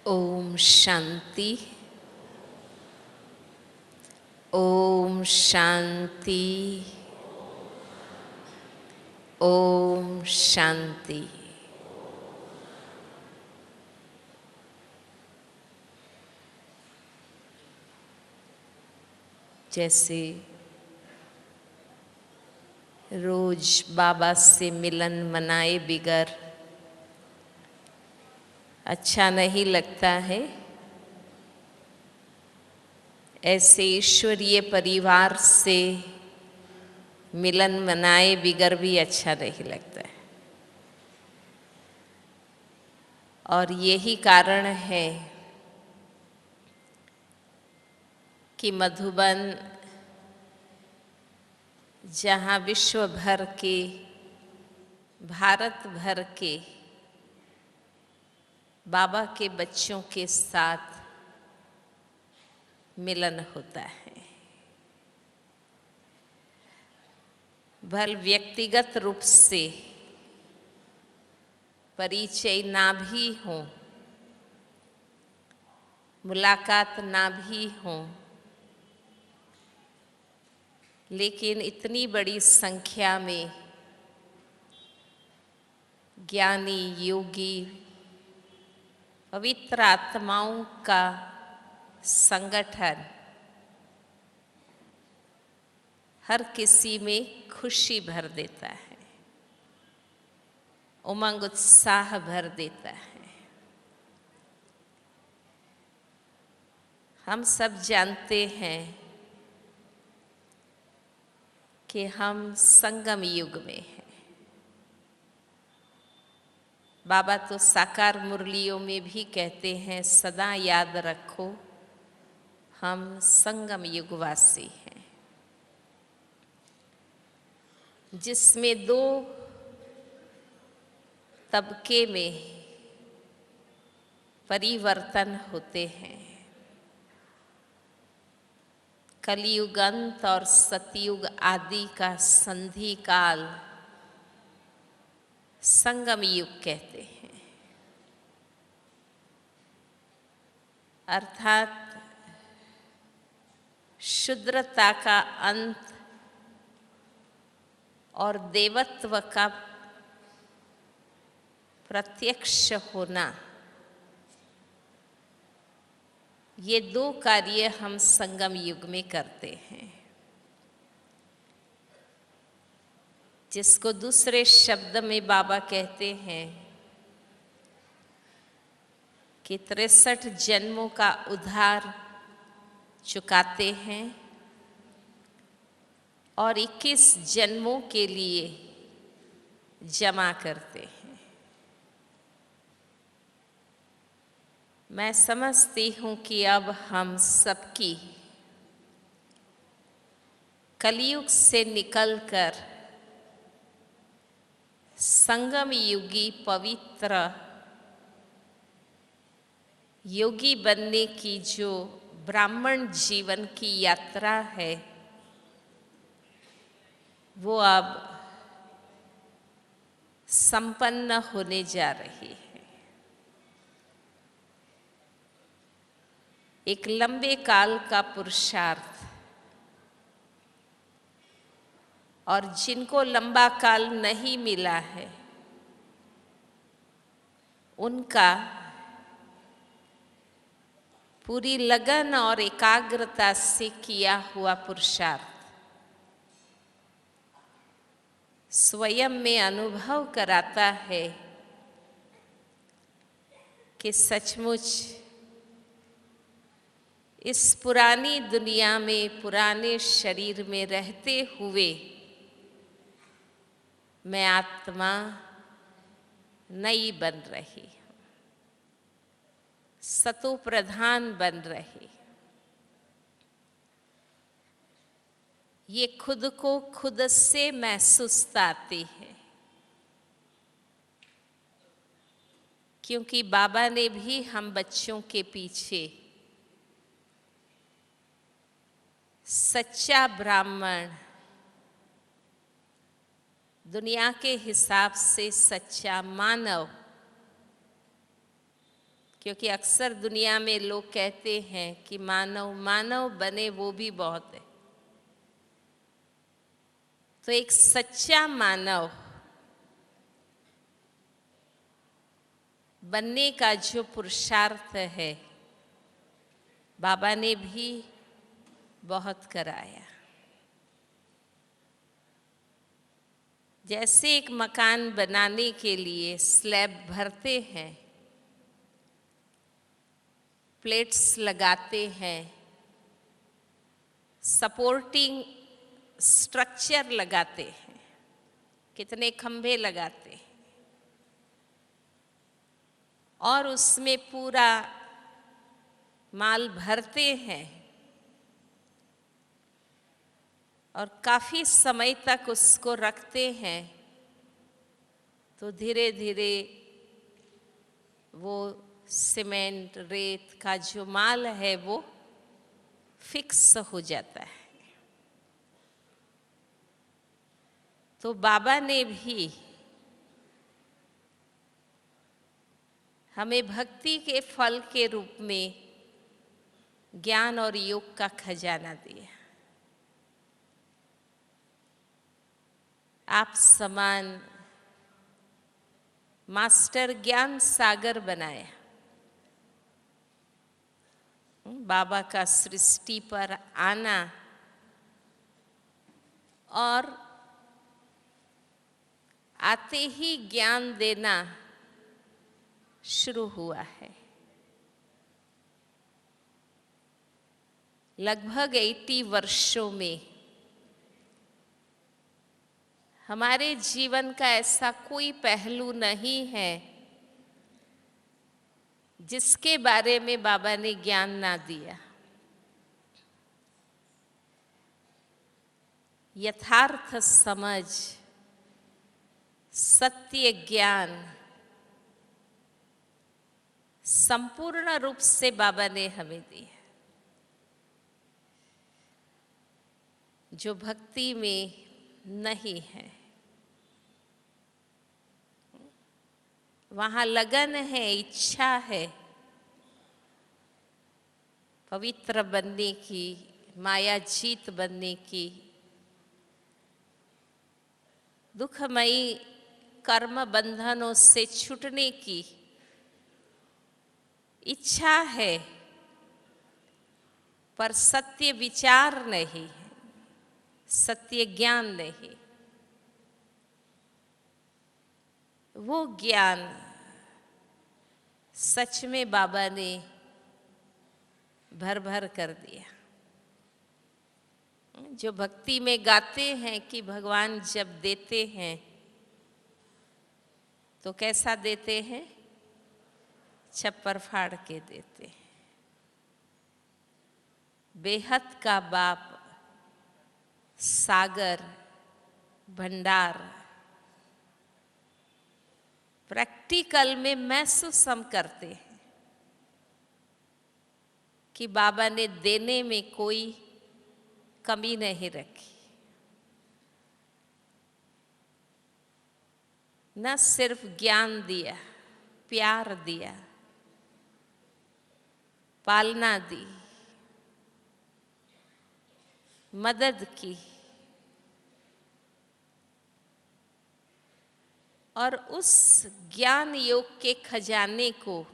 ओम शांति। ओम शांति। ओम शांति। जैसे रोज बाबा से मिलन मनाए बिगर अच्छा नहीं लगता है, ऐसे ईश्वरीय परिवार से मिलन मनाए बिगर भी अच्छा नहीं लगता है। और यही कारण है कि मधुबन, जहाँ विश्व भर के, भारत भर के बाबा के बच्चों के साथ मिलन होता है, भले व्यक्तिगत रूप से परिचय ना भी हो, मुलाकात ना भी हो, लेकिन इतनी बड़ी संख्या में ज्ञानी, योगी, पवित्र आत्माओं का संगठन हर किसी में खुशी भर देता है, उमंग उत्साह भर देता है। हम सब जानते हैं कि हम संगम युग में हैं। बाबा तो साकार मुरलियों में भी कहते हैं, सदा याद रखो हम संगम युगवासी हैं, जिसमें दो तबके में परिवर्तन होते हैं, कलयुग अंत और सतयुग आदि का संधि काल संगम युग कहते हैं। अर्थात शूद्रता का अंत और देवत्व का प्रत्यक्ष होना, ये दो कार्य हम संगम युग में करते हैं, जिसको दूसरे शब्द में बाबा कहते हैं कि 63 जन्मों का उधार चुकाते हैं और 21 जन्मों के लिए जमा करते हैं। मैं समझती हूँ कि अब हम सबकी कलयुग से निकलकर संगम युगी पवित्र योगी बनने की जो ब्राह्मण जीवन की यात्रा है, वो अब संपन्न होने जा रही है। एक लंबे काल का पुरुषार्थ, और जिनको लंबा काल नहीं मिला है, उनका पूरी लगन और एकाग्रता से किया हुआ पुरुषार्थ स्वयं में अनुभव कराता है कि सचमुच इस पुरानी दुनिया में, पुराने शरीर में रहते हुए मैं आत्मा नई बन रही, सतो प्रधान बन रही। ये खुद को खुद से महसूस आती है, क्योंकि बाबा ने भी हम बच्चों के पीछे सच्चा ब्राह्मण, दुनिया के हिसाब से सच्चा मानव क्योंकि अक्सर दुनिया में लोग कहते हैं कि मानव मानव बने वो भी बहुत है। तो एक सच्चा मानव बनने का जो पुरुषार्थ है, बाबा ने भी बहुत कराया। जैसे एक मकान बनाने के लिए स्लैब भरते हैं, प्लेट्स लगाते हैं, सपोर्टिंग स्ट्रक्चर लगाते हैं, कितने खंभे लगाते हैं और उसमें पूरा माल भरते हैं और काफ़ी समय तक उसको रखते हैं, तो धीरे धीरे वो सीमेंट रेत का जो माल है वो फिक्स हो जाता है। तो बाबा ने भी हमें भक्ति के फल के रूप में ज्ञान और योग का खजाना दिया। आप समान मास्टर ज्ञान सागर बनाया। बाबा का सृष्टि पर आना और आते ही ज्ञान देना शुरू हुआ है। लगभग 80 वर्षों में हमारे जीवन का ऐसा कोई पहलू नहीं है जिसके बारे में बाबा ने ज्ञान ना दिया। यथार्थ समझ, सत्य ज्ञान संपूर्ण रूप से बाबा ने हमें दिया। जो भक्ति में नहीं है, वहाँ लगन है, इच्छा है पवित्र बनने की, मायाजीत बनने की, दुखमयी कर्म बंधनों से छूटने की इच्छा है, पर सत्य विचार नहीं है, सत्य ज्ञान नहीं। वो ज्ञान सच में बाबा ने भर भर कर दिया। जो भक्ति में गाते हैं कि भगवान जब देते हैं तो कैसा देते हैं? छप्पर फाड़ के देते हैं। बेहद का बाप, सागर, भंडार प्रैक्टिकल में महसूस हम करते हैं कि बाबा ने देने में कोई कमी नहीं रखी। न सिर्फ ज्ञान दिया, प्यार दिया, पालना दी, मदद की और उस ज्ञान योग के खजाने को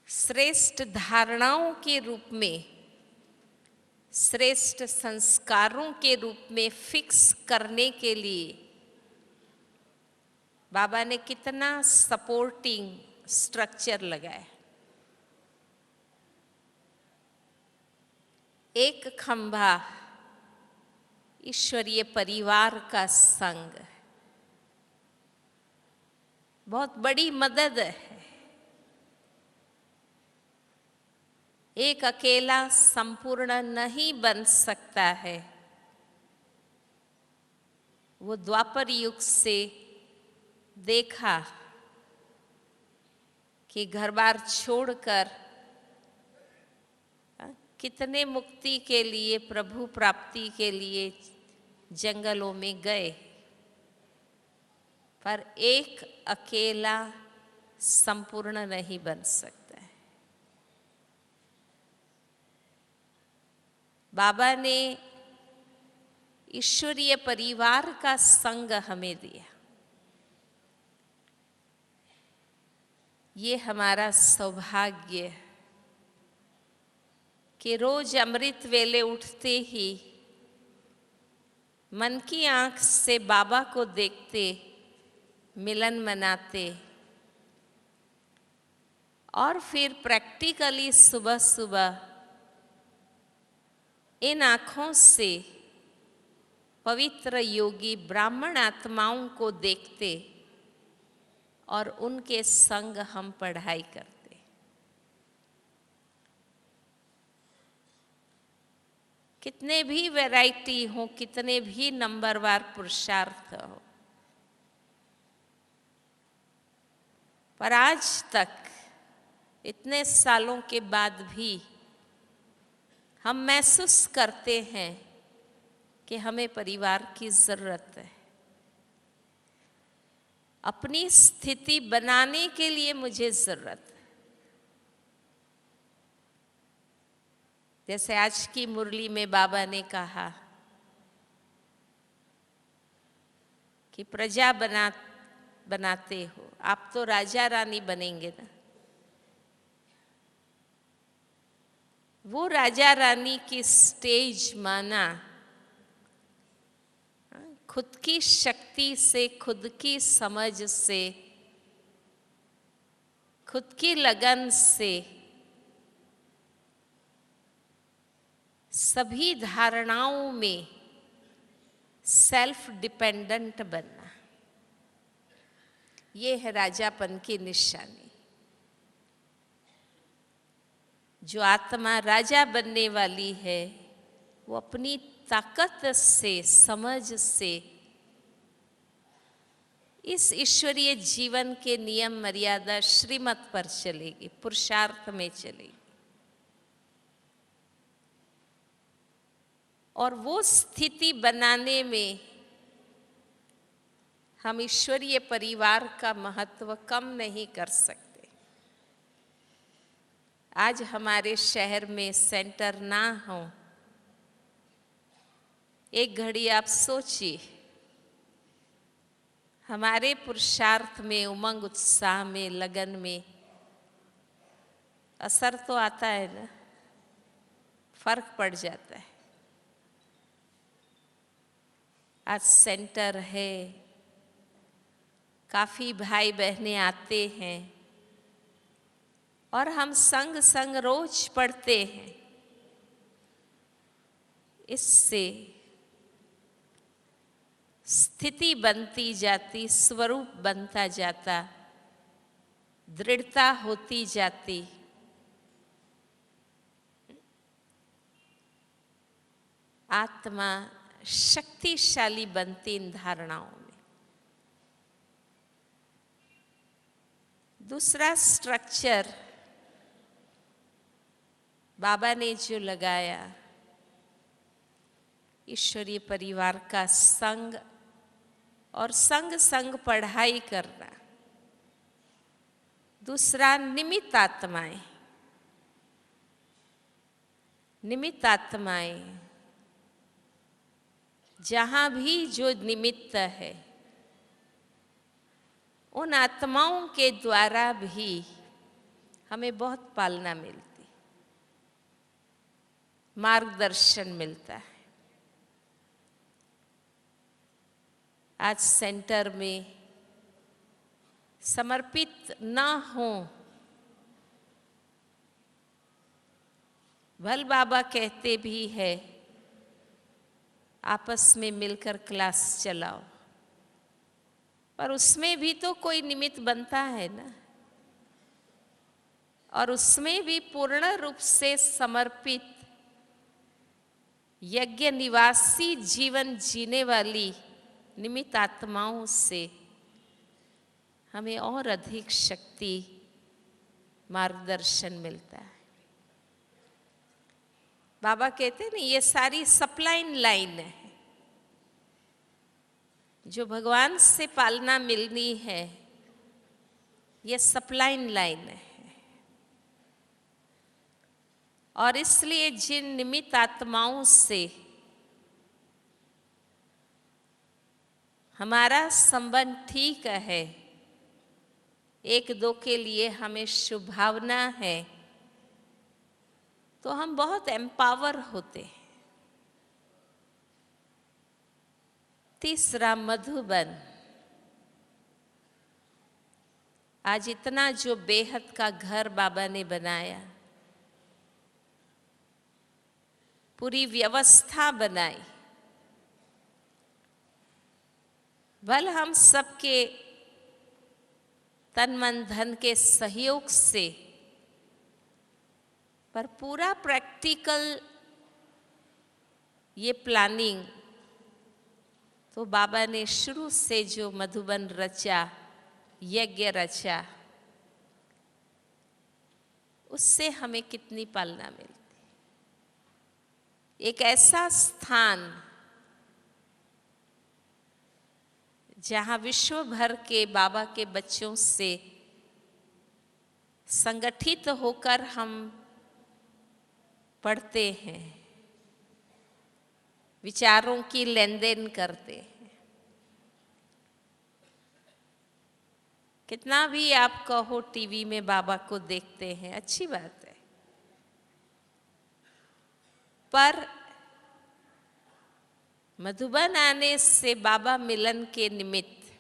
श्रेष्ठ धारणाओं के रूप में, श्रेष्ठ संस्कारों के रूप में फिक्स करने के लिए बाबा ने कितना सपोर्टिंग स्ट्रक्चर लगाया। एक खंभा ईश्वरीय परिवार का संग, बहुत बड़ी मदद है। एक अकेला संपूर्ण नहीं बन सकता है। वो द्वापर युग से देखा कि घर बार छोड़कर कितने मुक्ति के लिए, प्रभु प्राप्ति के लिए जंगलों में गए, पर एक अकेला संपूर्ण नहीं बन सकता है। बाबा ने ईश्वरीय परिवार का संग हमें दिया। ये हमारा सौभाग्य है कि रोज अमृत वेले उठते ही मन की आंख से बाबा को देखते, मिलन मनाते और फिर प्रैक्टिकली सुबह सुबह इन आँखों से पवित्र योगी ब्राह्मण आत्माओं को देखते और उनके संग हम पढ़ाई करते। कितने भी वैरायटी हो, कितने भी नंबरवार पुरुषार्थ हो, पर आज तक इतने सालों के बाद भी हम महसूस करते हैं कि हमें परिवार की जरूरत है। अपनी स्थिति बनाने के लिए मुझे जरूरत है। जैसे आज की मुरली में बाबा ने कहा कि प्रजा बनाते हो, आप तो राजा रानी बनेंगे ना। वो राजा रानी की स्टेज माना खुद की शक्ति से, खुद की समझ से, खुद की लगन से सभी धारणाओं में सेल्फ डिपेंडेंट बनना, ये है राजापन की निशानी। जो आत्मा राजा बनने वाली है वो अपनी ताकत से, समझ से इस ईश्वरीय जीवन के नियम मर्यादा श्रीमत पर चलेगी, पुरुषार्थ में चलेगी। और वो स्थिति बनाने में हम ईश्वरीय परिवार का महत्व कम नहीं कर सकते। आज हमारे शहर में सेंटर ना हो, एक घड़ी आप सोचिए, हमारे पुरुषार्थ में, उमंग उत्साह में, लगन में असर तो आता है ना, फर्क पड़ जाता है। आज सेंटर है, काफी भाई बहनें आते हैं और हम संग संग रोज पढ़ते हैं। इससे स्थिति बनती जाती, स्वरूप बनता जाता, दृढ़ता होती जाती। आत्मा शक्तिशाली बनती इन धारणाओं में। दूसरा स्ट्रक्चर बाबा ने जो लगाया, ईश्वरीय परिवार का संग और संग संग पढ़ाई करना। दूसरा निमित्त आत्माएं। निमित्त आत्माएं जहां भी जो निमित्त है, उन आत्माओं के द्वारा भी हमें बहुत पालना मिलती, मार्गदर्शन मिलता है। आज सेंटर में समर्पित ना हो, भल बाबा कहते भी है आपस में मिलकर क्लास चलाओ, पर उसमें भी तो कोई निमित्त बनता है ना, और उसमें भी पूर्ण रूप से समर्पित यज्ञ निवासी जीवन जीने वाली निमित्त आत्माओं से हमें और अधिक शक्ति, मार्गदर्शन मिलता है। बाबा कहते हैं ना, ये सारी सप्लाइन लाइन है। जो भगवान से पालना मिलनी है ये सप्लाइन लाइन है। और इसलिए जिन निमित्त आत्माओं से हमारा संबंध ठीक है, एक दो के लिए हमें शुभभावना है, तो हम बहुत एम्पावर होते हैं। तीसरा, मधुबन। आज इतना जो बेहद का घर बाबा ने बनाया, पूरी व्यवस्था बनाई, भले हम सबके तन मन धन के सहयोग से, पर पूरा प्रैक्टिकल ये प्लानिंग तो बाबा ने शुरू से जो मधुबन रचा, यज्ञ रचा, उससे हमें कितनी पालना मिलती। एक ऐसा स्थान जहां विश्व भर के बाबा के बच्चों से संगठित होकर हम पढ़ते हैं, विचारों की लेन देन करते हैं। कितना भी आप कहो टीवी में बाबा को देखते हैं, अच्छी बात है, पर मधुबन आने से बाबा मिलन के निमित्त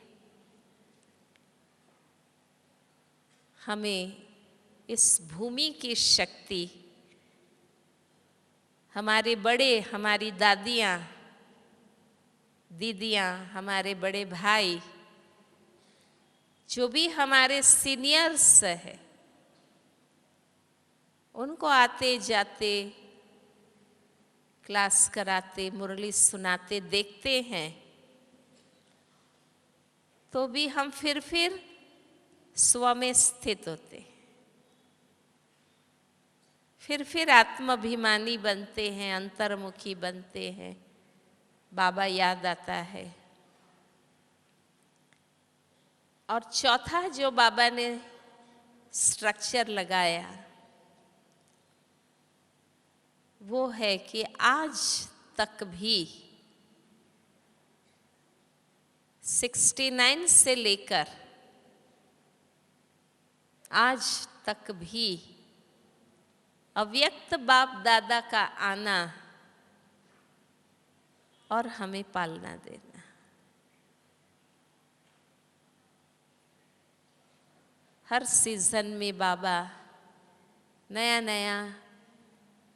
हमें इस भूमि की शक्ति, हमारे बड़े, हमारी दादियाँ, दीदियाँ, हमारे बड़े भाई, जो भी हमारे सीनियर्स हैं, उनको आते जाते क्लास कराते, मुरली सुनाते देखते हैं, तो भी हम फिर स्व में स्थित होते, फिर आत्माभिमानी बनते हैं, अंतर्मुखी बनते हैं, बाबा याद आता है। और चौथा जो बाबा ने स्ट्रक्चर लगाया, वो है कि आज तक भी 69 से लेकर आज तक भी अव्यक्त बाप दादा का आना और हमें पालना देना। हर सीजन में बाबा नया नया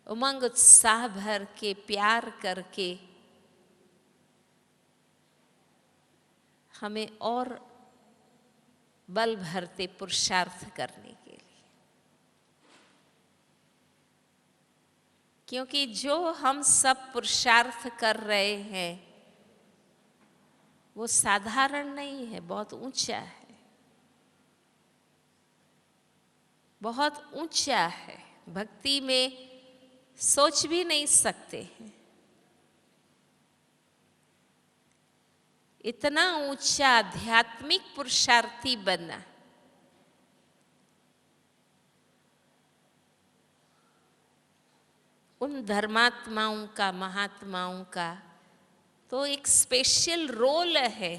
उमंग उत्साह भर के, प्यार करके हमें और बल भरते पुरुषार्थ करने के लिए। क्योंकि जो हम सब पुरुषार्थ कर रहे हैं वो साधारण नहीं है, बहुत ऊंचा है, बहुत ऊंचा है। भक्ति में सोच भी नहीं सकते हैं, इतना ऊंचा आध्यात्मिक पुरुषार्थी बनना। उन धर्मात्माओं का, महात्माओं का तो एक स्पेशल रोल है,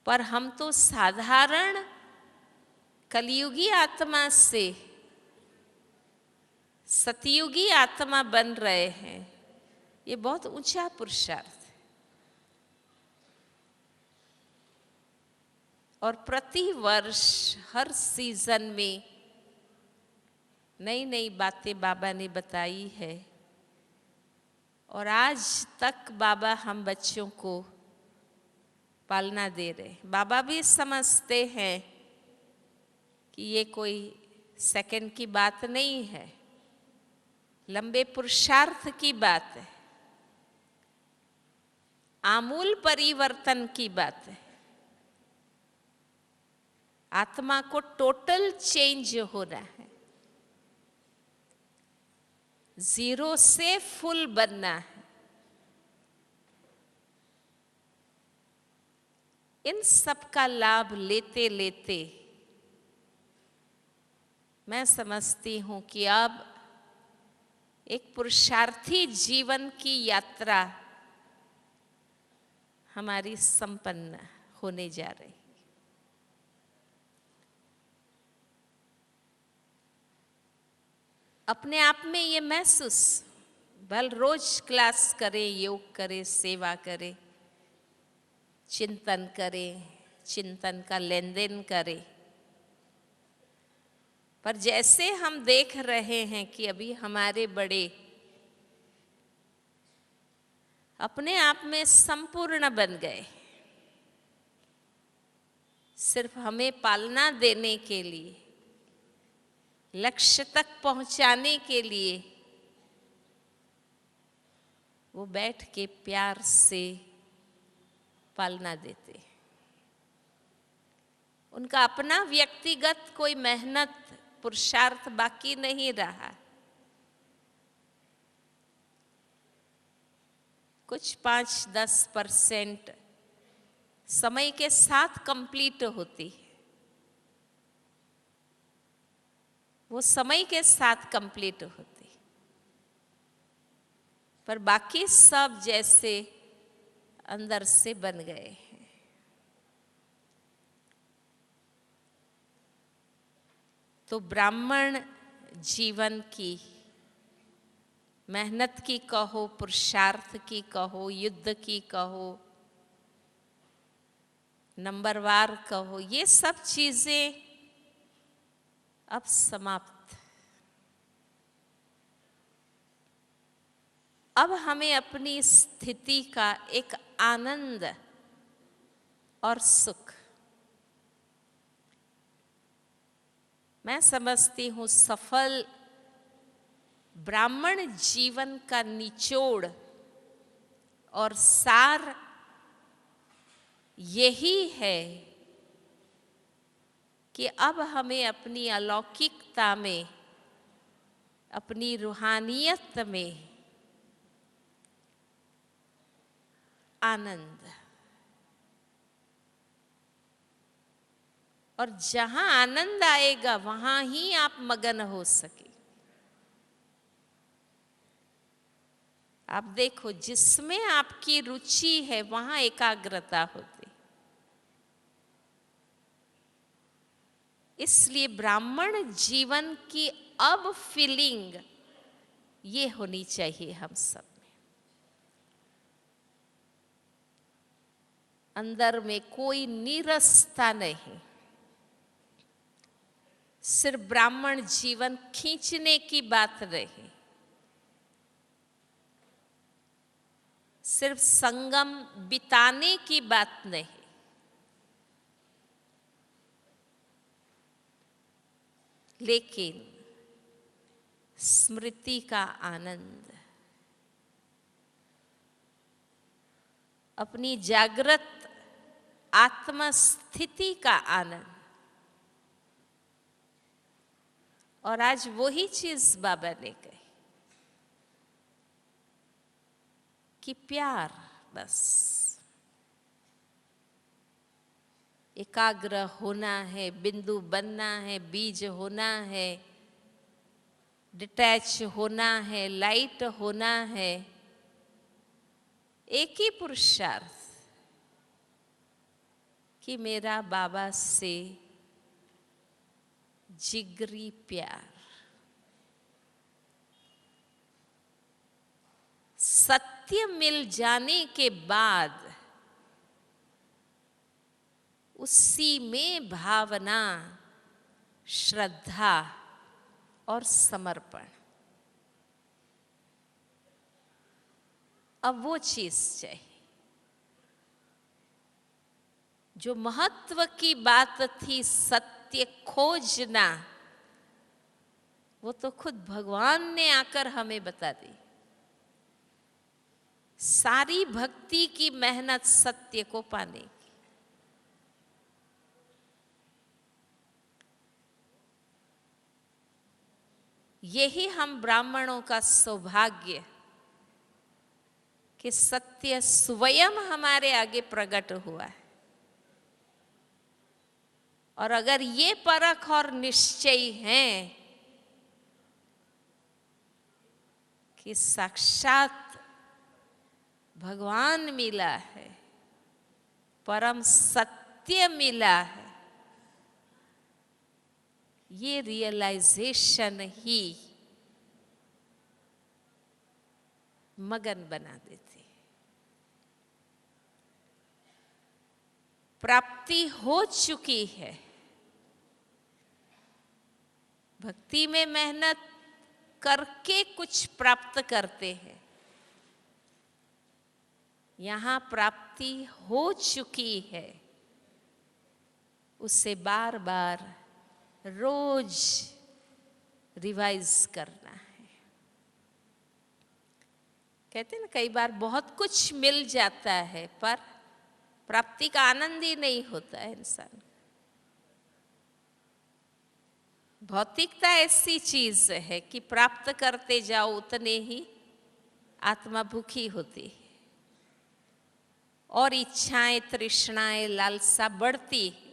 पर हम तो साधारण कलयुगी आत्मा से सतयुगी आत्मा बन रहे हैं। ये बहुत ऊंचा पुरुषार्थ है। और प्रति वर्ष हर सीजन में नई नई बातें बाबा ने बताई है, और आज तक बाबा हम बच्चों को पालना दे रहे हैं। बाबा भी समझते हैं कि ये कोई सेकंड की बात नहीं है, लंबे पुरुषार्थ की बात है, आमूल परिवर्तन की बात है। आत्मा को टोटल चेंज हो रहा है, जीरो से फुल बनना है। इन सब का लाभ लेते लेते मैं समझती हूँ कि अब एक पुरुषार्थी जीवन की यात्रा हमारी संपन्न होने जा रही। अपने आप में ये महसूस, भल रोज क्लास करें, योग करें, सेवा करें, चिंतन करें, चिंतन का लेन देन करें, पर जैसे हम देख रहे हैं कि अभी हमारे बड़े अपने आप में संपूर्ण बन गए, सिर्फ हमें पालना देने के लिए, लक्ष्य तक पहुंचाने के लिए वो बैठ के प्यार से पालना देते। उनका अपना व्यक्तिगत कोई मेहनत पुरुषार्थ बाकी नहीं रहा। कुछ 5-10% समय के साथ कंप्लीट होती है, वो समय के साथ कंप्लीट होती, पर बाकी सब जैसे अंदर से बन गए हैं। तो ब्राह्मण जीवन की मेहनत की कहो, पुरुषार्थ की कहो, युद्ध की कहो, नंबरवार कहो, ये सब चीजें अब समाप्त। अब हमें अपनी स्थिति का एक आनंद और सुख, मैं समझती हूँ सफल ब्राह्मण जीवन का निचोड़ और सार यही है कि अब हमें अपनी अलौकिकता में, अपनी रूहानियत में आनंद, और जहां आनंद आएगा वहां ही आप मगन हो सके। आप देखो, जिसमें आपकी रुचि है वहां एकाग्रता होती। इसलिए ब्राह्मण जीवन की अब फीलिंग ये होनी चाहिए हम सब में। अंदर में कोई नीरसता नहीं, सिर्फ ब्राह्मण जीवन खींचने की बात नहीं, सिर्फ संगम बिताने की बात नहीं, लेकिन स्मृति का आनंद, अपनी जागृत आत्मस्थिति का आनंद। और आज वही चीज बाबा ने कही कि प्यार, बस एकाग्र होना है, बिंदु बनना है, बीज होना है, डिटैच होना है, लाइट होना है। एक ही पुरुषार्थ कि मेरा बाबा से जिगरी प्यार, सत्य मिल जाने के बाद उसी में भावना, श्रद्धा और समर्पण। अब वो चीज चाहिए जो महत्व की बात थी, सत्य खोजना, वो तो खुद भगवान ने आकर हमें बता दी। सारी भक्ति की मेहनत सत्य को पाने की। यही हम ब्राह्मणों का सौभाग्य कि सत्य स्वयं हमारे आगे प्रकट हुआ है। और अगर ये परख और निश्चय है कि साक्षात भगवान मिला है, परम सत्य मिला है, ये रियलाइजेशन ही मगन बना देती। प्राप्ति हो चुकी है। भक्ति में मेहनत करके कुछ प्राप्त करते हैं, यहाँ प्राप्ति हो चुकी है, उसे बार बार रोज रिवाइज करना है। कहते हैं ना, कई बार बहुत कुछ मिल जाता है पर प्राप्ति का आनंद ही नहीं होता है इंसान। भौतिकता ऐसी चीज है कि प्राप्त करते जाओ उतने ही आत्मा भूखी होती है और इच्छाएं, तृष्णाएं, लालसा बढ़ती है।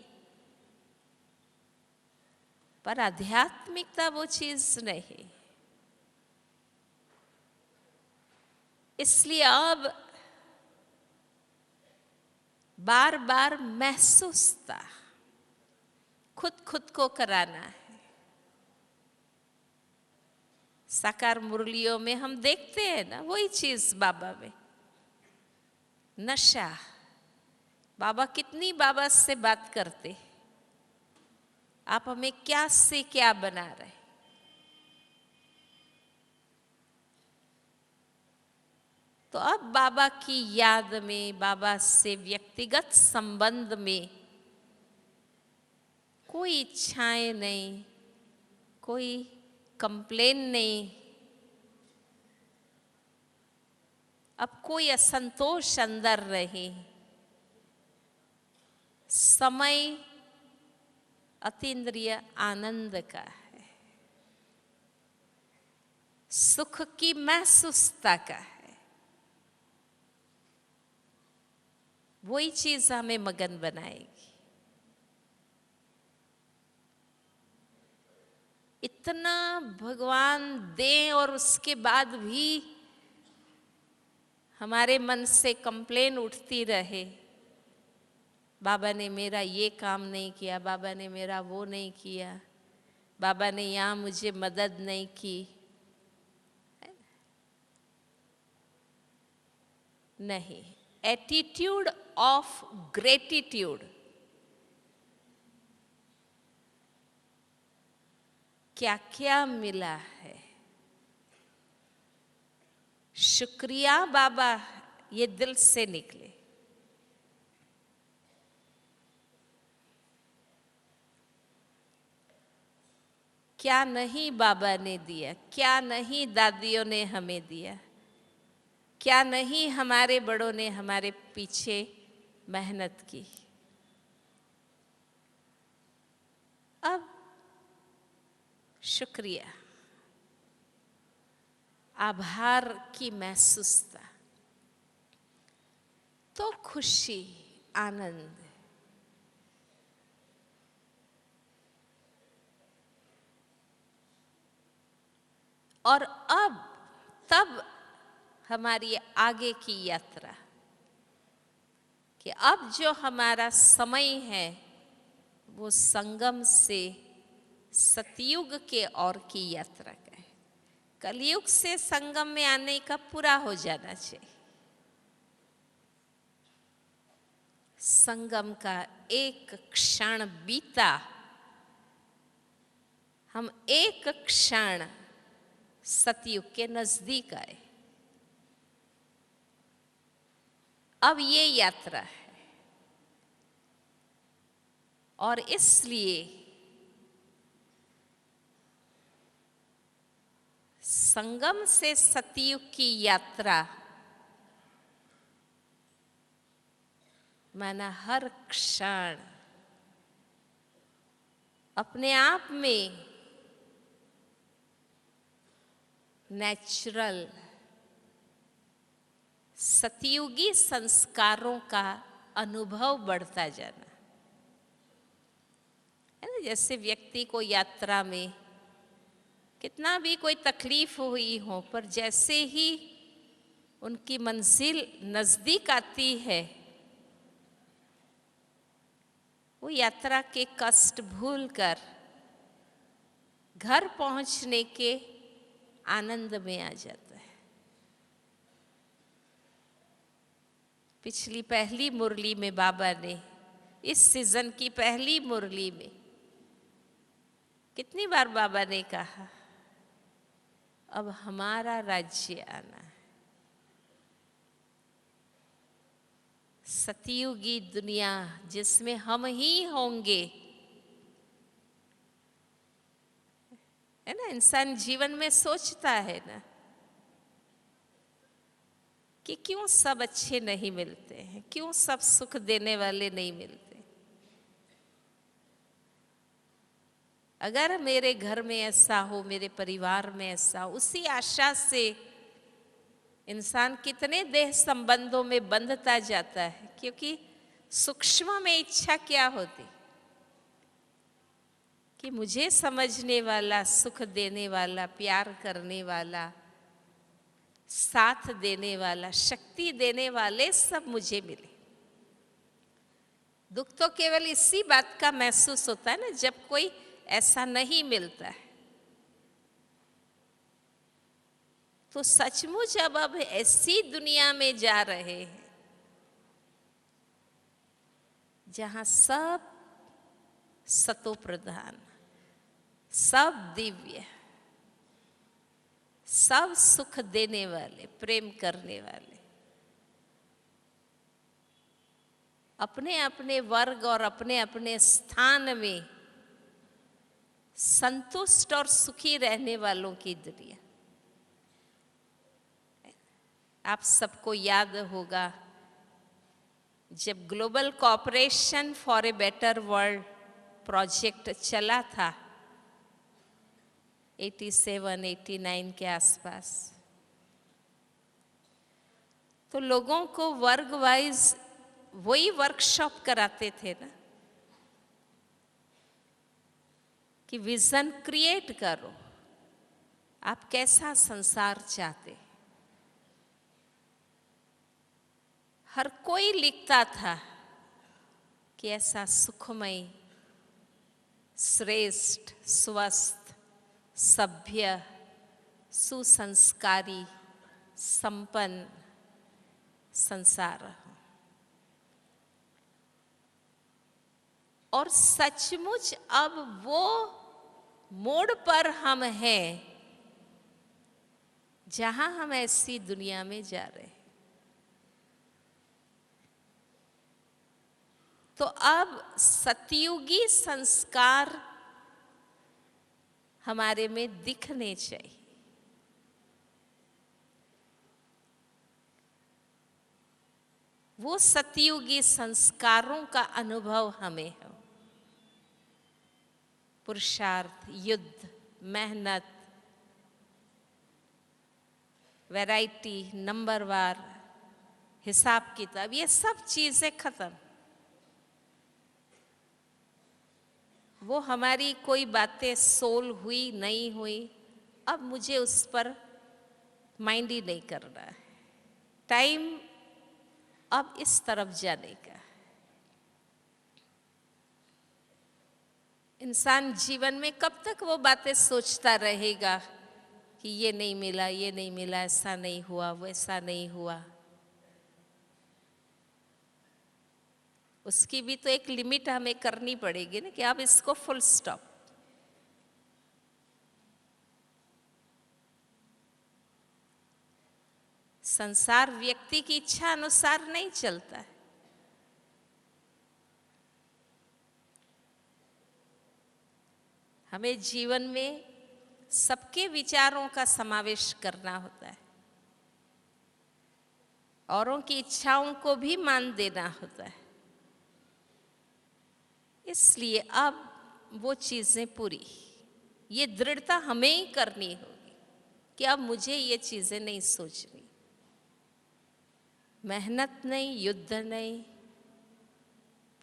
पर आध्यात्मिकता वो चीज नहीं। इसलिए अब बार बार महसूसता खुद को कराना है। साकार मुरलियों में हम देखते हैं ना, वही चीज बाबा में। नशा, बाबा कितनी बाबा से बात करते, आप हमें क्या से क्या बना रहे। तो अब बाबा की याद में, बाबा से व्यक्तिगत संबंध में कोई इच्छाएं नहीं, कोई कंप्लेन नहीं, अब कोई असंतोष अंदर नहीं। समय अतीन्द्रिय आनंद का है, सुख की महसूसता का है। वही चीज हमें मगन बनाएगी। इतना भगवान दें और उसके बाद भी हमारे मन से कंप्लेन उठती रहे, बाबा ने मेरा ये काम नहीं किया, बाबा ने मेरा वो नहीं किया, बाबा ने यहाँ मुझे मदद नहीं की। नहीं, एटीट्यूड ऑफ ग्रेटिट्यूड, क्या क्या मिला है, शुक्रिया बाबा, ये दिल से निकले। क्या नहीं बाबा ने दिया, क्या नहीं दादियों ने हमें दिया, क्या नहीं हमारे बड़ों ने हमारे पीछे मेहनत की। अब शुक्रिया, आभार की महसूसता, तो खुशी, आनंद। और अब तब हमारी आगे की यात्रा, कि अब जो हमारा समय है वो संगम से सतयुग के ओर की यात्रा का है। कलयुग से संगम में आने का पूरा हो जाना चाहिए। संगम का एक क्षण बीता, हम एक क्षण सतयुग के नजदीक आए। अब ये यात्रा है और इसलिए संगम से सतयुग की यात्रा माना हर क्षण अपने आप में नेचुरल सतयुगी संस्कारों का अनुभव बढ़ता जाना। है ना। जैसे व्यक्ति को यात्रा में कितना भी कोई तकलीफ हुई हो, पर जैसे ही उनकी मंजिल नजदीक आती है, वो यात्रा के कष्ट भूलकर घर पहुंचने के आनंद में आ जाता है। पिछली पहली मुरली में बाबा ने, इस सीजन की पहली मुरली में कितनी बार बाबा ने कहा, अब हमारा राज्य आना है। सतयुगी दुनिया जिसमें हम ही होंगे, है ना। इंसान जीवन में सोचता है ना कि क्यों सब अच्छे नहीं मिलते हैं, क्यों सब सुख देने वाले नहीं मिलते। अगर मेरे घर में ऐसा हो, मेरे परिवार में ऐसा हो, उसी आशा से इंसान कितने देह संबंधों में बंधता जाता है। क्योंकि सूक्ष्म में इच्छा क्या होती कि मुझे समझने वाला, सुख देने वाला, प्यार करने वाला, साथ देने वाला, शक्ति देने वाले सब मुझे मिले। दुख तो केवल इसी बात का महसूस होता है ना, जब कोई ऐसा नहीं मिलता है। तो सचमुच अब ऐसी दुनिया में जा रहे हैं जहां सब सतो प्रधान, सब दिव्य, सब सुख देने वाले, प्रेम करने वाले, अपने अपने वर्ग और अपने अपने स्थान में संतुष्ट और सुखी रहने वालों की दुनिया। आप सबको याद होगा जब global cooperation for a better world project चला था 87-89 के आसपास, तो लोगों को वर्ग वाइज वही वर्कशॉप कराते थे ना कि विजन क्रिएट करो, आप कैसा संसार चाहते। हर कोई लिखता था कि ऐसा सुखमय, श्रेष्ठ, स्वस्थ, सभ्य, सुसंस्कारी, संपन्न संसार। और सचमुच अब वो मोड़ पर हम हैं जहां हम ऐसी दुनिया में जा रहे हैं। तो अब सतयुगी संस्कार हमारे में दिखने चाहिए। वो सतयुगी संस्कारों का अनुभव हमें हो। पुरुषार्थ, युद्ध, मेहनत, वैरायटी, नंबरवार, हिसाब किताब, ये सब चीजें खत्म। वो हमारी कोई बातें सोल हुई नहीं हुई, अब मुझे उस पर माइंड ही नहीं करना है। टाइम अब इस तरफ जाने का। इंसान जीवन में कब तक वो बातें सोचता रहेगा कि ये नहीं मिला, ये नहीं मिला, ऐसा नहीं हुआ, वैसा नहीं हुआ। उसकी भी तो एक लिमिट हमें करनी पड़ेगी ना कि अब इसको फुल स्टॉप। संसार व्यक्ति की इच्छा अनुसार नहीं चलता है। हमें जीवन में सबके विचारों का समावेश करना होता है, औरों की इच्छाओं को भी मान देना होता है। इसलिए अब वो चीजें पूरी, ये दृढ़ता हमें ही करनी होगी कि अब मुझे ये चीजें नहीं सोचनी। मेहनत नहीं, युद्ध नहीं,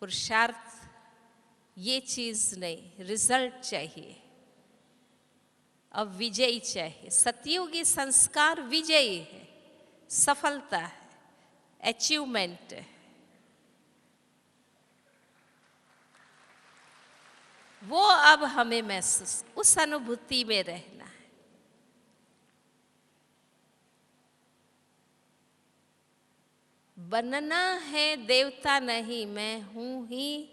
पुरुषार्थ ये चीज नहीं, रिजल्ट चाहिए। अब विजयी चाहिए। सतयुगी संस्कार विजयी है, सफलता है, अचीवमेंट है। वो अब हमें महसूस, उस अनुभूति में रहना है। बनना है देवता नहीं, मैं हूं ही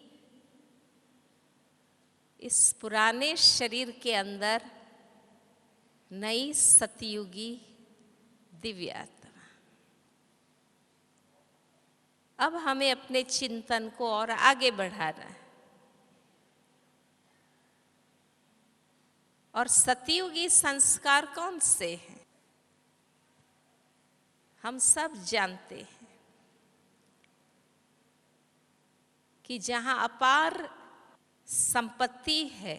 इस पुराने शरीर के अंदर नई सतयुगी दिव्य आत्मा। अब हमें अपने चिंतन को और आगे बढ़ाना है। और सतयुगी संस्कार कौन से हैं? हम सब जानते हैं कि जहां अपार संपत्ति है,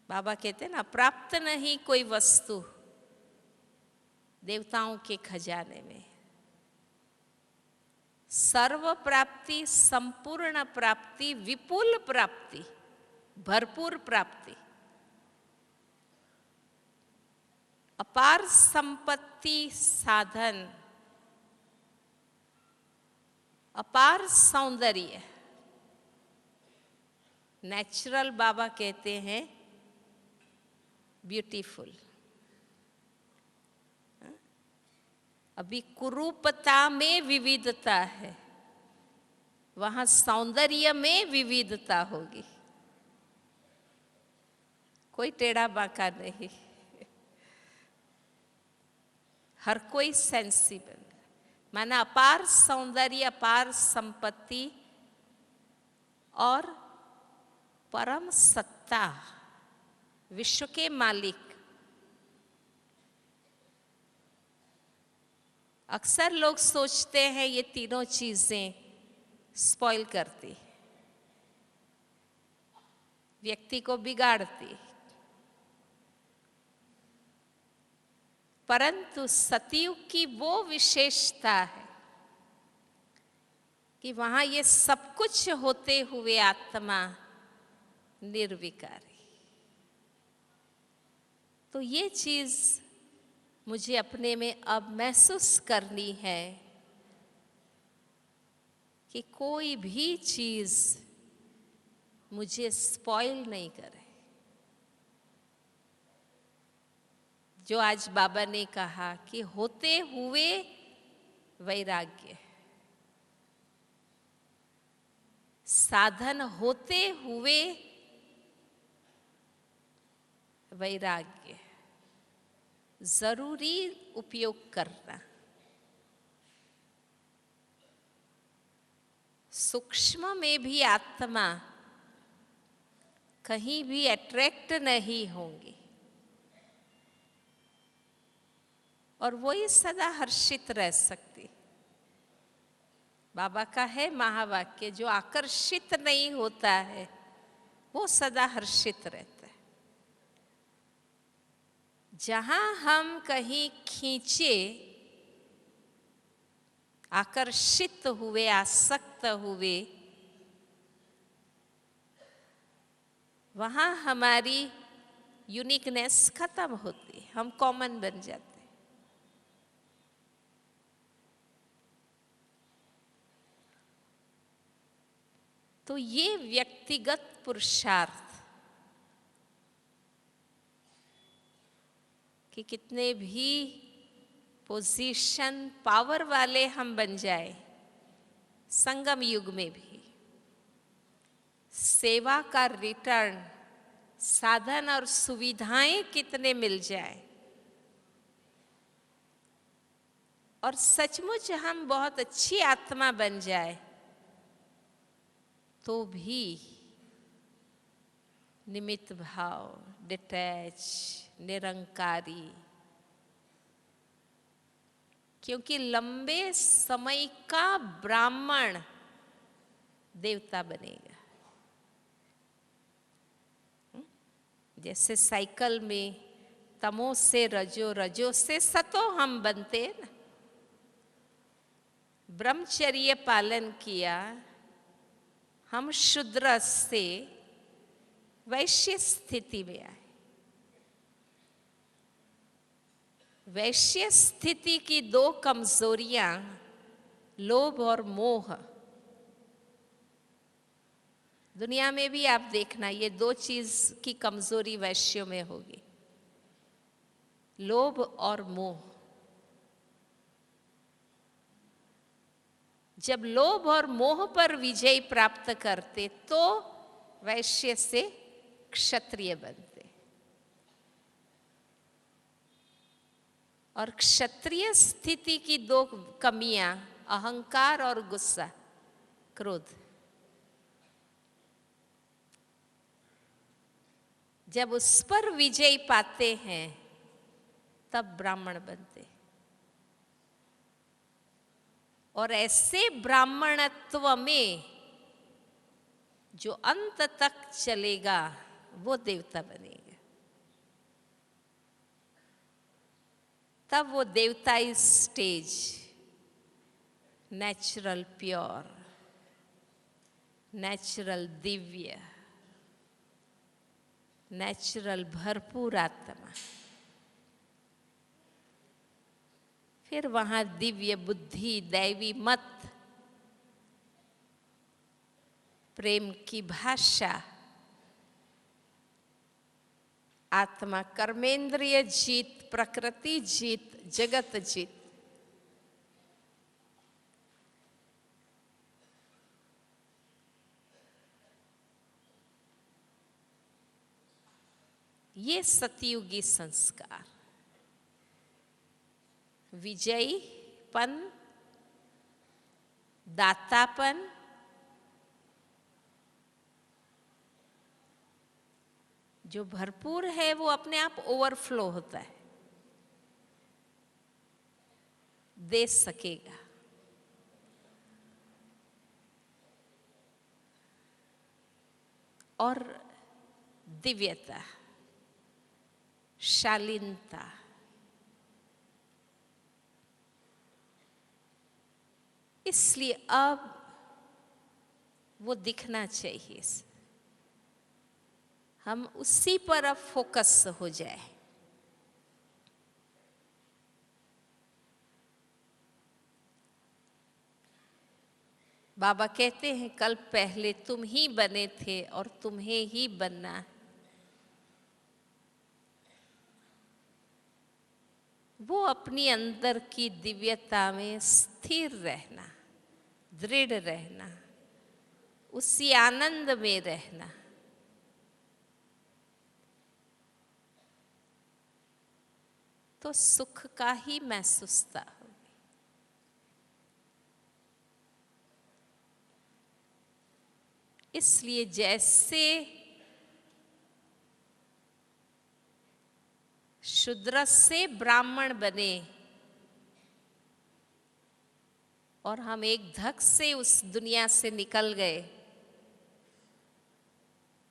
बाबा कहते हैं ना, प्राप्त नहीं कोई वस्तु देवताओं के खजाने में। सर्व प्राप्ति, संपूर्ण प्राप्ति, विपुल प्राप्ति, भरपूर प्राप्ति, अपार संपत्ति, साधन, अपार सौंदर्य। नेचुरल बाबा कहते हैं ब्यूटीफुल। अभी कुरूपता में विविधता है, वहां सौंदर्य में विविधता होगी, कोई टेढ़ा बांका नहीं। हर कोई सेंसिबल, माना अपार सौंदर्य, अपार संपत्ति और परम सत्ता, विश्व के मालिक। अक्सर लोग सोचते हैं ये तीनों चीजें स्पॉइल करती, व्यक्ति को बिगाड़ती, परंतु सतयुग की वो विशेषता है कि वहां ये सब कुछ होते हुए आत्मा निर्विकारी। तो ये चीज मुझे अपने में अब महसूस करनी है कि कोई भी चीज मुझे स्पॉइल नहीं करे। जो आज बाबा ने कहा कि होते हुए वैराग्य, साधन होते हुए वैराग्य, जरूरी उपयोग करना। सूक्ष्म में भी आत्मा कहीं भी अट्रैक्ट नहीं होंगी और वही सदा हर्षित रह सकती। बाबा का है महावाक्य, जो आकर्षित नहीं होता है वो सदा हर्षित रहता है। जहां हम कहीं खींचे, आकर्षित हुए, आसक्त हुए, वहां हमारी यूनिकनेस खत्म होती, हम कॉमन बन जाते। तो ये व्यक्तिगत पुरुषार्थ कि कितने भी पोजीशन, पावर वाले हम बन जाए, संगम युग में भी सेवा का रिटर्न, साधन और सुविधाएं कितने मिल जाए और सचमुच हम बहुत अच्छी आत्मा बन जाए, तो भी निमित्त भाव, डिटैच, निरंकारी, क्योंकि लंबे समय का ब्राह्मण देवता बनेगा। जैसे साइकिल में तमो से रजो, रजो से सतो हम बनते हैं ना। ब्रह्मचर्य पालन किया हम शूद्र से वैश्य स्थिति में आए। वैश्य स्थिति की दो कमजोरियां, लोभ और मोह। दुनिया में भी आप देखना, ये दो चीज की कमजोरी वैश्यों में होगी, लोभ और मोह। जब लोभ और मोह पर विजय प्राप्त करते तो वैश्य से क्षत्रिय बनते। और क्षत्रिय स्थिति की दो कमियां, अहंकार और गुस्सा, क्रोध। जब उस पर विजय पाते हैं तब ब्राह्मण बनते। और ऐसे ब्राह्मणत्व में जो अंत तक चलेगा वो देवता बनेगा। तब वो देवताई stage, natural pure, natural Divya, natural भरपूर आत्मा। फिर वहां दिव्य बुद्धि, दैवी मत, प्रेम की भाषा, आत्मा कर्मेंद्रिय जीत, प्रकृति जीत, जगत जीत। ये सतयुगी संस्कार, विजयीपन, दातापन, जो भरपूर है वो अपने आप ओवरफ्लो होता है, दे सकेगा। और दिव्यता, शालीनता, इसलिए अब वो दिखना चाहिए। हम उसी पर अब फोकस हो जाए। बाबा कहते हैं कल पहले तुम ही बने थे और तुम्हें ही बनना है। वो अपनी अंदर की दिव्यता में स्थिर रहना, दृढ़ रहना, उसी आनंद में रहना। तो सुख का ही महसूसता होगी। इसलिए जैसे शूद्र से ब्राह्मण बने और हम एक धक से उस दुनिया से निकल गए,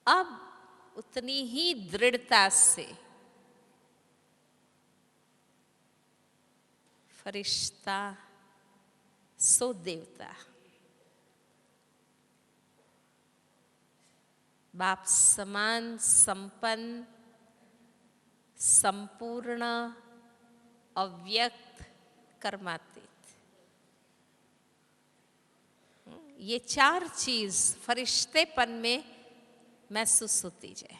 अब उतनी ही दृढ़ता से फरिश्ता सो देवता, बाप समान, संपन्न, संपूर्ण, अव्यक्त, कर्मातीत, ये चार चीज फरिश्तेपन में महसूस होती जाए।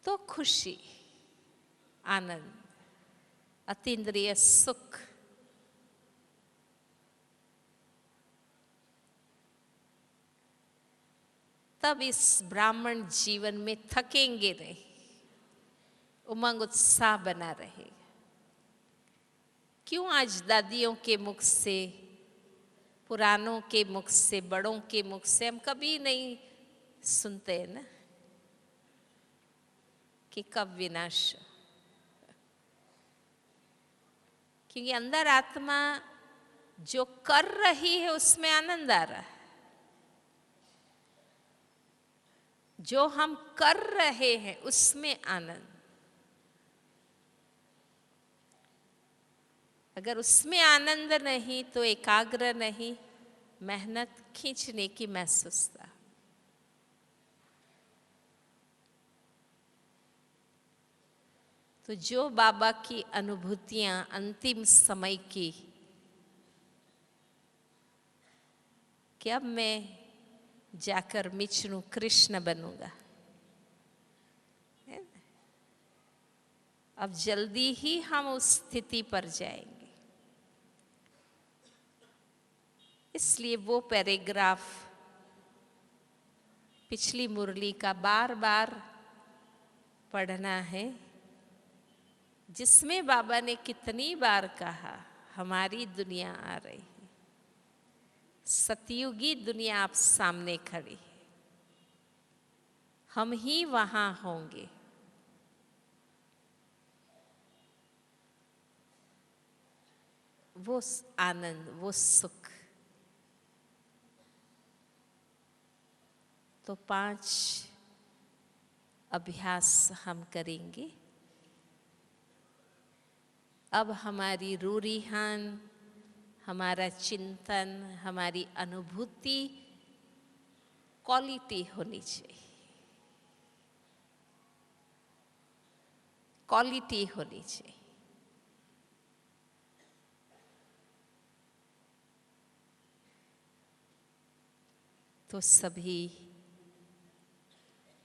तो खुशी, आनंद, अतीन्द्रिय सुख, तब इस ब्राह्मण जीवन में थकेंगे नहीं, उमंग उत्साह बना रहेगा। क्यों आज दादियों के मुख से, पुरानों के मुख से, बड़ों के मुख से हम कभी नहीं सुनते ना कि कब विनाश। क्योंकि अंदर आत्मा जो कर रही है उसमें आनंद आ रहा है। जो हम कर रहे हैं उसमें आनंद। अगर उसमें आनंद नहीं तो एकाग्र नहीं, मेहनत खींचने की महसूसता। तो जो बाबा की अनुभूतियां अंतिम समय की, कि अब मैं जाकर मिचनू कृष्ण बनूंगा, है ना? अब जल्दी ही हम उस स्थिति पर जाएंगे। इसलिए वो पैराग्राफ पिछली मुरली का बार बार पढ़ना है, जिसमें बाबा ने कितनी बार कहा हमारी दुनिया आ रही है, सतयुगी दुनिया आप सामने खड़ी है, हम ही वहां होंगे। वो आनंद, वो सुख। तो 5 अभ्यास हम करेंगे। अब हमारी रूरिहान, हमारा चिंतन, हमारी अनुभूति क्वालिटी होनी चाहिए, क्वालिटी होनी चाहिए। तो सभी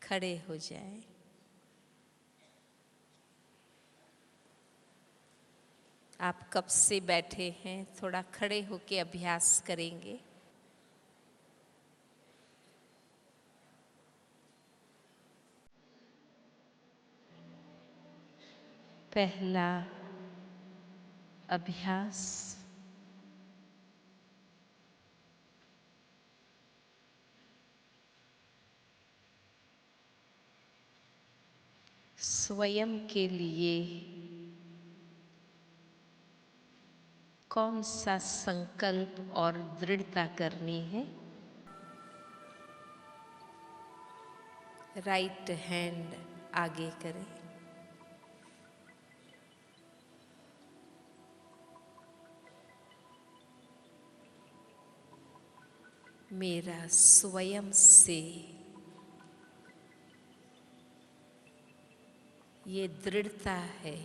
खड़े हो जाएं। आप कब से बैठे हैं, थोड़ा खड़े होके अभ्यास करेंगे। पहला अभ्यास, स्वयं के लिए कौन सा संकल्प और दृढ़ता करनी है। राइट हैंड आगे करें। मेरा स्वयं से ये दृढ़ता है,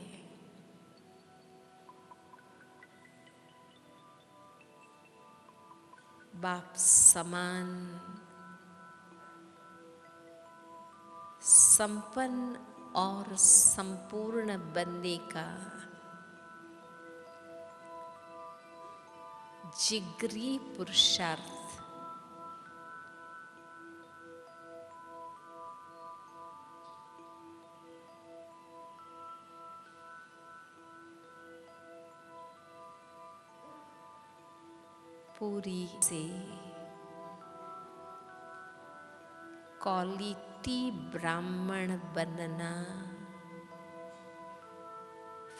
बाप समान संपन्न और संपूर्ण बनने का जिगरी पुरुषार्थ। पूरी से क्वालिटी ब्राह्मण बनना,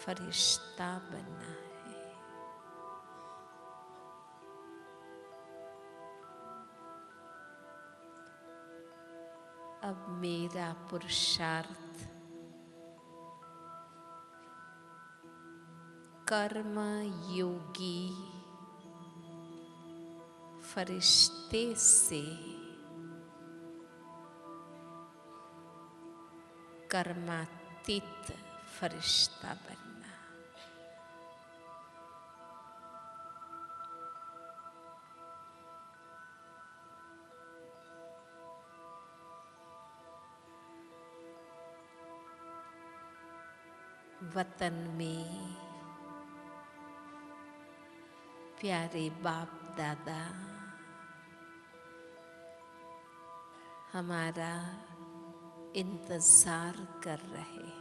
फरिश्ता बनना है। अब मेरा पुरुषार्थ कर्म योगी फरिश्ते से कर्मातीत फरिश्ता बनना। वतन में प्यारे बाप दादा हमारा इंतजार कर रहे हैं।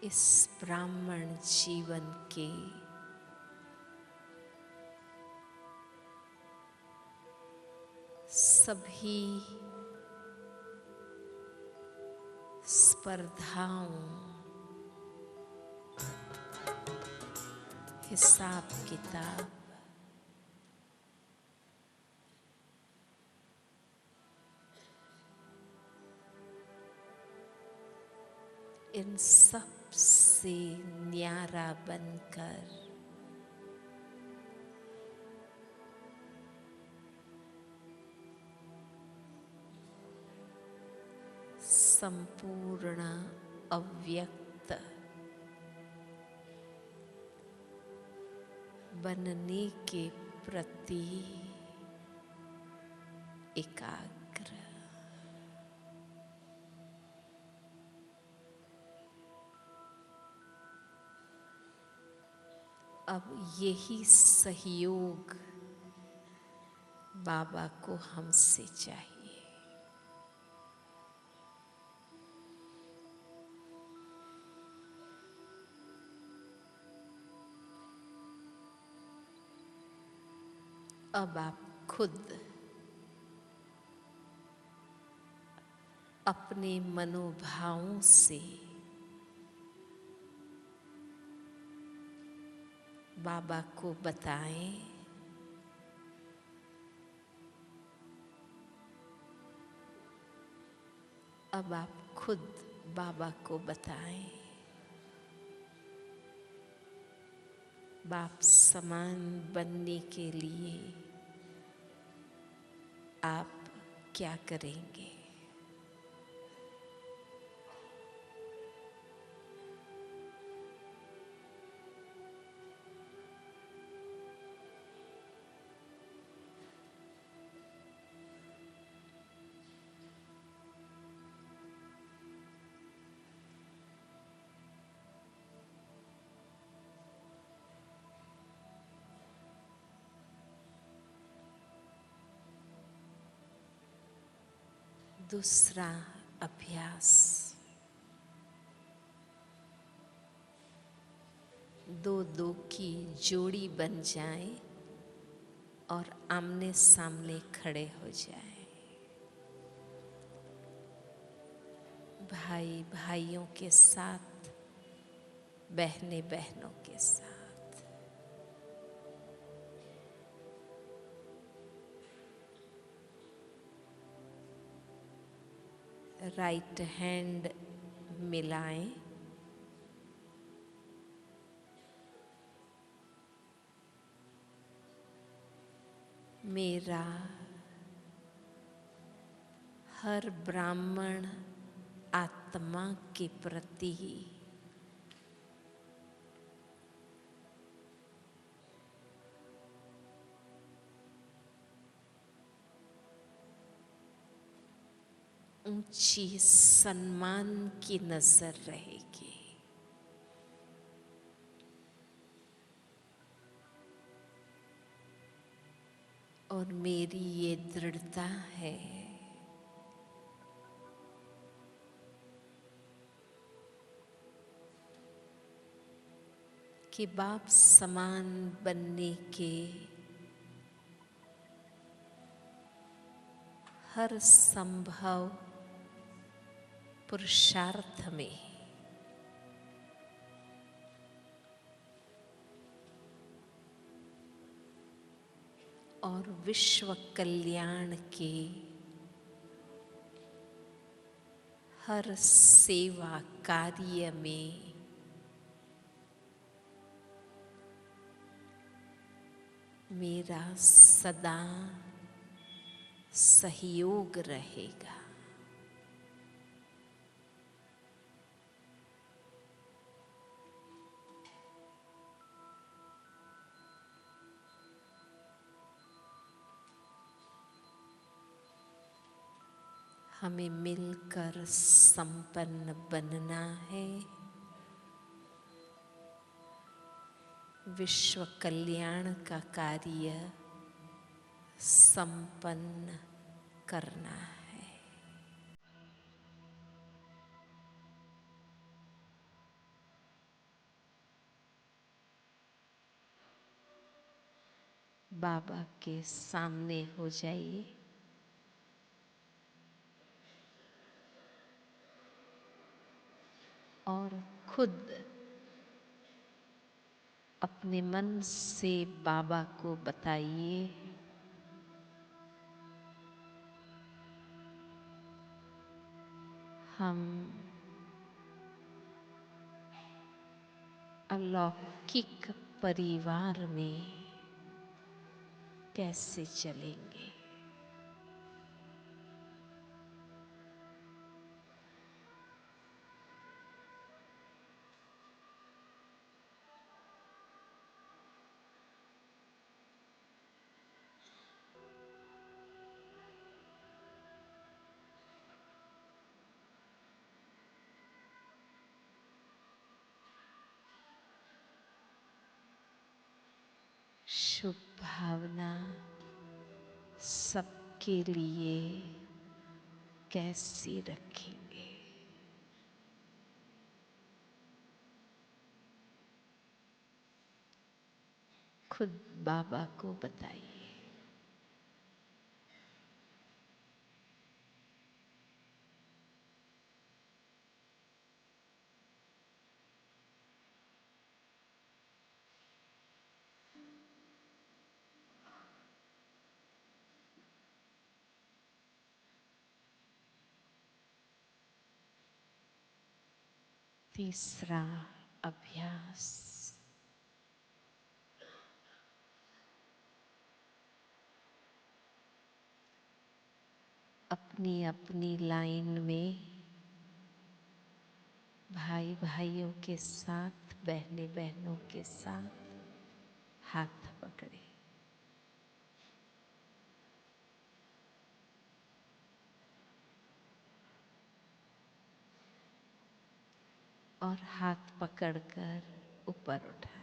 इस ब्राह्मण जीवन के सभी स्पर्धाओं, हिसाब किताब। इन सब से न्यारा बनकर संपूर्ण अव्यक्त बनने के प्रति एकाग्र। अब यही सहयोग बाबा को हमसे चाहिए। अब आप खुद अपने मनोभावों से बाबा को बताएं, अब आप खुद बाबा को बताएं, बाप समान बनने के लिए आप क्या करेंगे। दूसरा अभ्यास, दो दो की जोड़ी बन जाए और आमने सामने खड़े हो जाए। भाई भाइयों के साथ, बहनें बहनों के साथ। राइट हैंड मिलाएं, मेरा हर ब्राह्मण आत्मा के प्रति ऊंची सम्मान की नजर रहेगी। और मेरी ये दृढ़ता है कि बाप समान बनने के हर संभव पुरुषार्थ में और विश्व कल्याण के हर सेवा कार्य में मेरा सदा सहयोग रहेगा। हमें मिलकर संपन्न बनना है, विश्व कल्याण का कार्य संपन्न करना है। बाबा के सामने हो जाइए और खुद अपने मन से बाबा को बताइए, हम अलौकिक परिवार में कैसे चलेंगे। शुभ भावना सबके लिए कैसी रखेंगे। खुद बाबा को बताइए। तीसरा अभ्यास, अपनी अपनी लाइन में भाई भाइयों के साथ, बहनें बहनों के साथ हाथ पकड़े और हाथ पकड़कर ऊपर उठाए।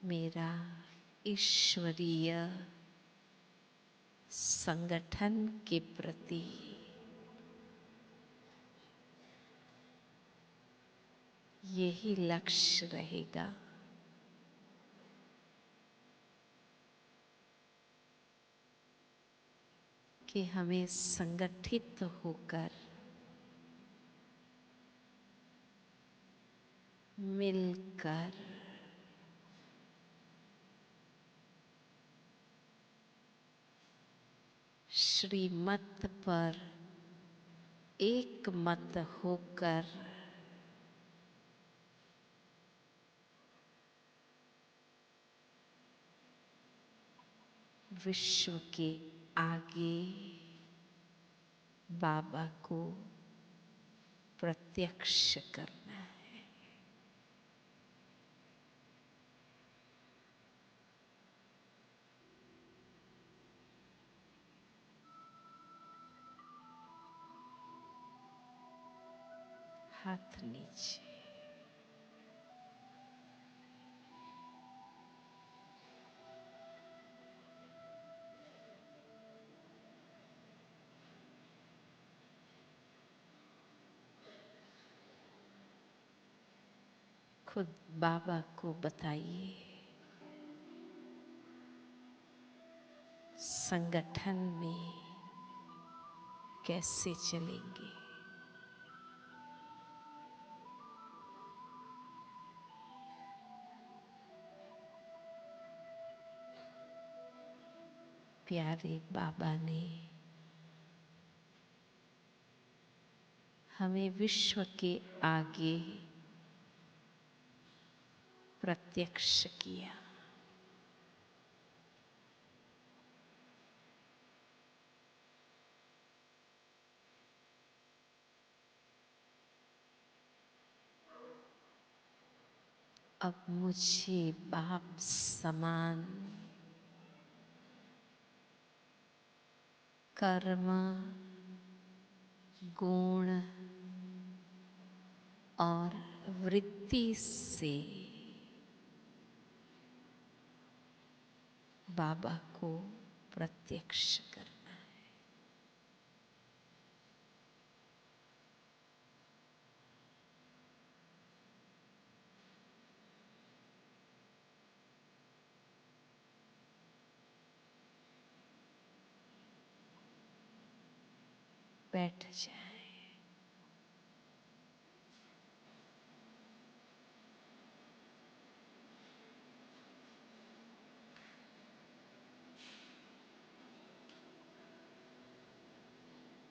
मेरा ईश्वरीय संगठन के प्रति यही लक्ष्य रहेगा कि हमें संगठित होकर मिलकर श्रीमत पर एक मत होकर विश्व के आगे बाबा को प्रत्यक्ष करना है। हाथ नीचे, खुद बाबा को बताइए, संगठन में कैसे चलेंगे। प्यारे बाबा ने हमें विश्व के आगे प्रत्यक्ष किया। अब मुझे बाप समान कर्म, गुण और वृत्ति से बाबा को प्रत्यक्ष करना है। बैठ जाए।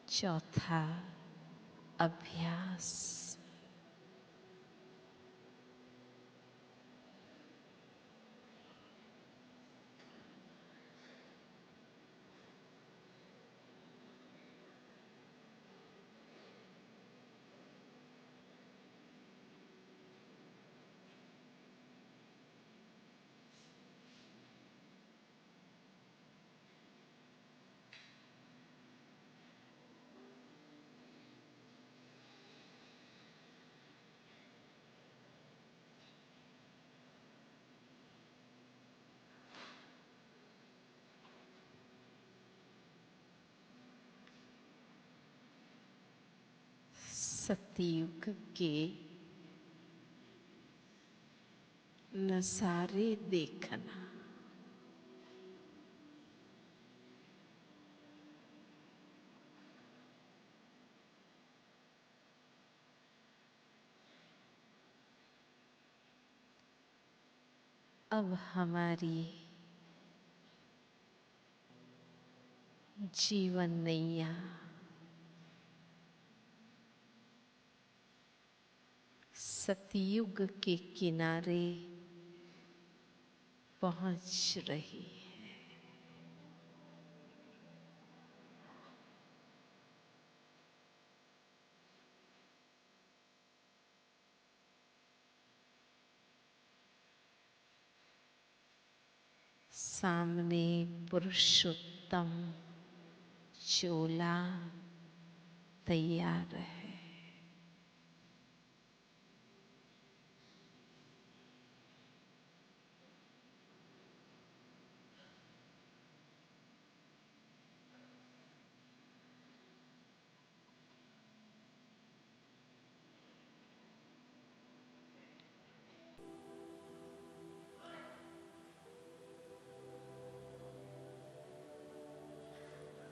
चौथा अभ्यास। सतयुग के नजारे देखना। अब हमारी जीवन नैया सतयुग के किनारे पहुंच रही है। सामने पुरुषोत्तम चोला तैयार है।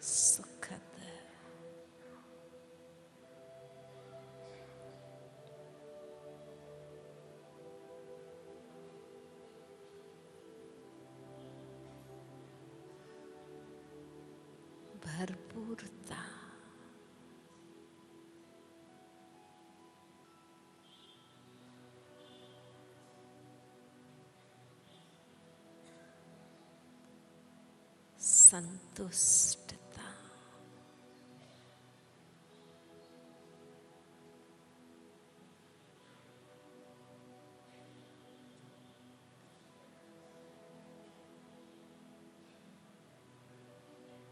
सुखद भरपूरता, संतुष्टता,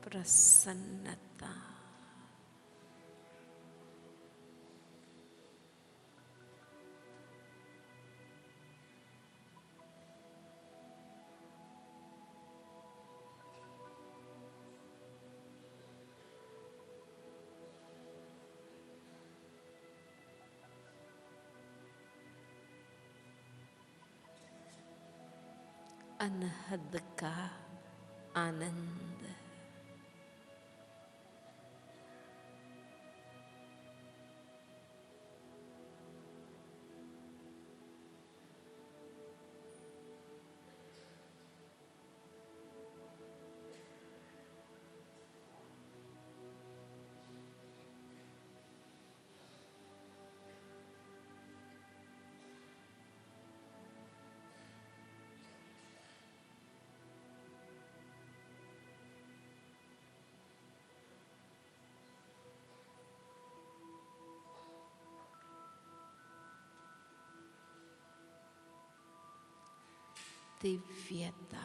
प्रसन्नता, अनहद का आनंद, दिव्यता,